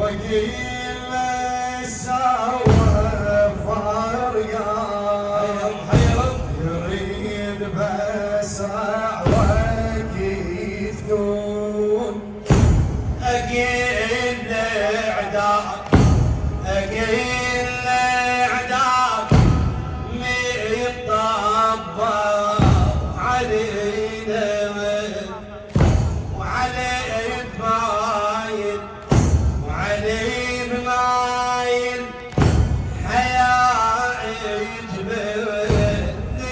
وقيل سوى فرقان يريد بسرع ويكون أقيل الأعداء أقيل الأعداء ميطبق علينا وعلي بمايل وعلي بمايل حياة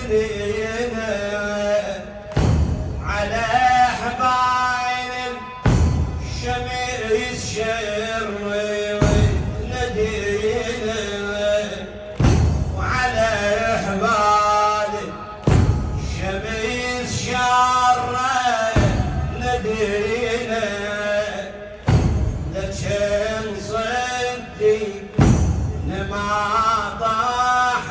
تبللينا على حبايل شمس شر ندينا وعلى حبال شمس شر ندينا لكن صدي لما طاح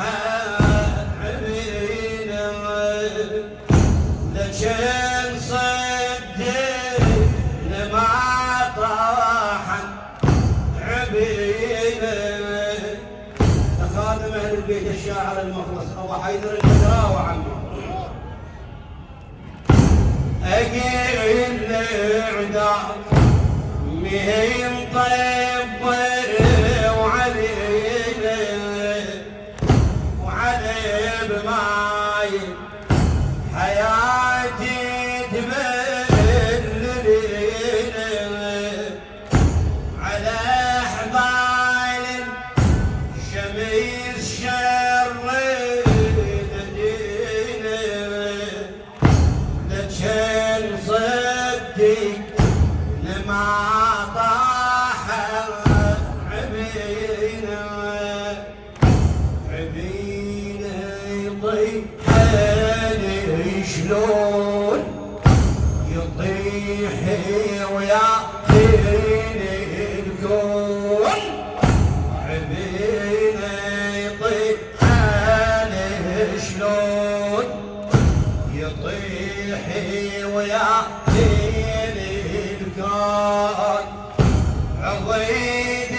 عبينا لكن صدي لما طاح عبينا خادم اهل البيت الشاعر المخلص ابو حيدر البدراوي عنه اقيل الاعداء مهين طيب وعلينا وعلي بمايل حياتي تبللينا على حبايل شمس شر ندينا لكن صدق لما طاح عبينا عبينا يطيح شلون يطيح ويعطيني الكون عبينا يطيح شلون يطيح ويعطيني الكون عضيد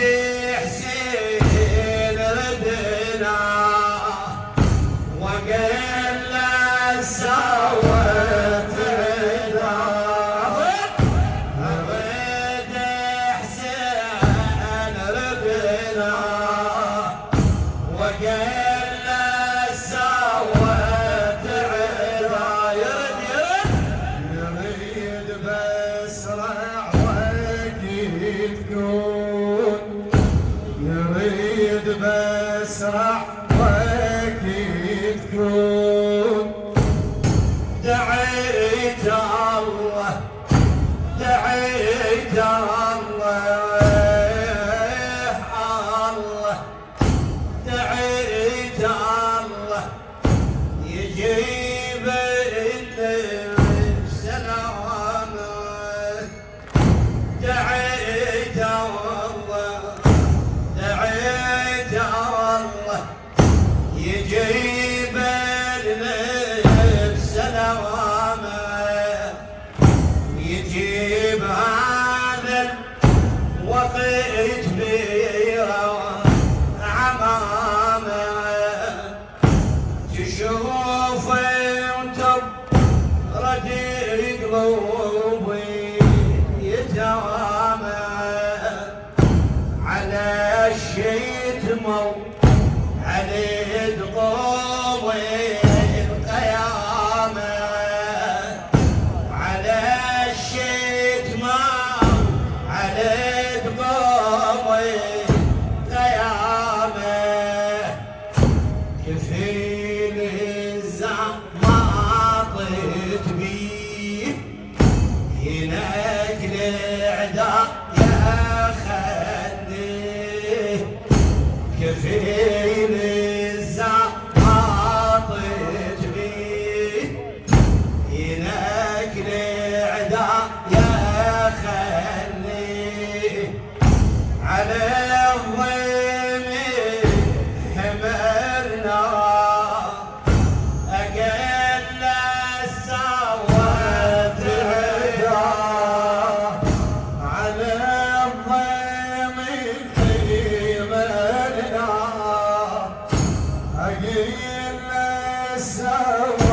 حسين ردنا وقال له سوت عدا عضيد حسين ردنا وقال له سوت عدا يريد بسرع تكون يريد بسرع تكون دعيت الله دعيت الله دعيت الله يجيب السلامة دعيت الله دعيت الله يجيب السلامة يجيب هذا الوقت بيرا عمامه تشوف وتبرد قلوبي يتوامى على الشيتمو على دقومي القيامة على الشيتمو على دقومي القيامة كفيل الزعم ما طيت بيه هناك الاعداء يا خليه كفيل الزعم ما طيت بيه هناك الاعداء يا خليه على الضيم حمرنا أقل السواد عدا على الضيم قيل السما